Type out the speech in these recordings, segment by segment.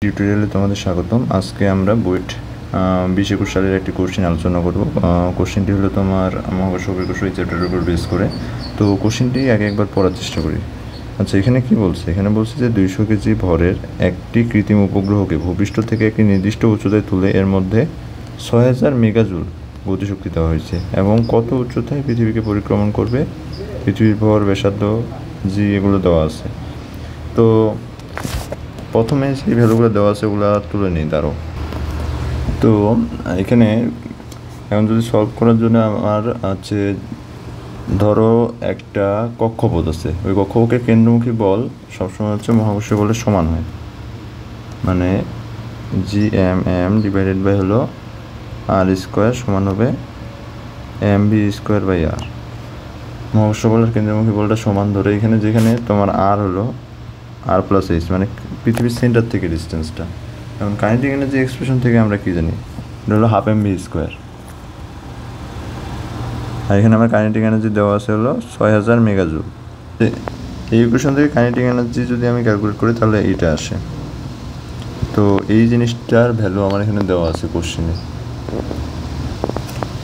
টিউটোরিয়ালে তোমাদের স্বাগতম। আজকে আমরা বুয়েট 2021 সালের একটি কোশ্চেন আলোচনা করব। কোশ্চেনটি হলো তোমার মহাকর্ষ অভিকর্ষ এই চ্যাপ্টারের উপর বেস করে। তো কোশ্চেনটি আগে একবার পড়ার চেষ্টা করি। আচ্ছা, এখানে কি বলছে? এখানে বলছে যে 200 কেজি ভরের একটি কৃত্রিম উপগ্রহকে ভূপৃষ্ঠ থেকে একটি নির্দিষ্ট উচ্চতায় তুলে এর মধ্যে 6000 মেগাজুল গতিশক্তি দেওয়া হয়েছে এবং কত উচ্চতায় পৃথিবীকে পরিক্রমণ করবে, পৃথিবীর ভর, ব্যাসার্ধ, জি এগুলো দেওয়া আছে। তো প্রথমে সেই ভ্যালুগুলো দেওয়া আছে, ওগুলো তুলে নিই। দাঁড়ো। তো এখানে এখন যদি সলভ করার জন্য আমার আছে, ধরো একটা কক্ষপথ আছে, ওই কক্ষপথের কেন্দ্রমুখী বল সবসময় হচ্ছে মহাকর্ষীয় বলের সমান হয়, মানে GM ডিভাইডেড বাই হলো R² সমান হবে mv²/r। মহাকর্ষ বলের কেন্দ্রমুখী বলটা সমান ধরে এখানে যেখানে তোমার r হলো r+h, মানে পৃথিবীর সেন্টার থেকে ডিস্টেন্সটা। এখন কাইনেটিক এনার্জি এক্সপ্রেশন থেকে আমরা কি জানি? এটা হলো 12 mv²। আর এখানে আমার কাইনেটিক এনার্জি দেওয়া আছে হলো 6000 মেগাজুল। এই ইকুয়েশন থেকে কাইনেটিক এনার্জি যদি আমি ক্যালকুলেট করি তাহলে এইটা আসে। তো এই জিনিসটার ভ্যালু আমার এখানে দেওয়া আছে কোশ্চেনে।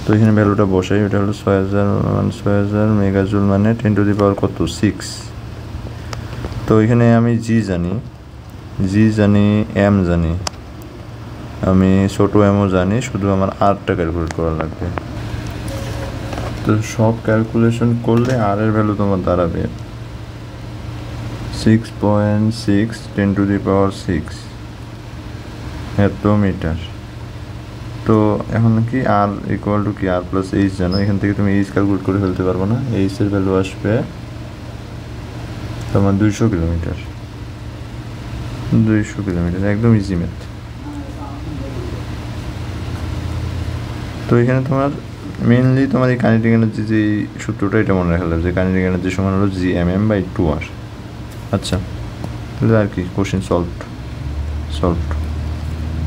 তো এখানে ভ্যালুটা বসাই। ওটা হলো 6000 মেগাজুল মানে 10⁻⁶। তো এখানে আমি জি জানি, এম জানি, আমি ছোটো এমও জানি, শুধু আমার আরটা ক্যালকুলেট করা লাগবে। তো সব ক্যালকুলেশন করলে আর এর ভ্যালু তোমার দাঁড়াবে 6.6 10⁻⁶ এত মিটার। তো এখন কি আর ইকুয়াল টু কি r+h জানো, এখান থেকে তুমি এইচ ক্যালকুলেট করে ফেলতে পারবো না। এইচ এর ভ্যালু আসবে তোমার 200 কিলোমিটার। একদম ইজি ম্যাথ। তো এখানে তোমার মেনলি তোমার এই কাইনেটিক এনার্জি যে সূত্রটা, এটা মনে রাখা লাগবে যে কাইনেটিক এনার্জি সমান হলো GMM/2r। আচ্ছা, তাহলে আর কি, কোশ্চেন সলভড।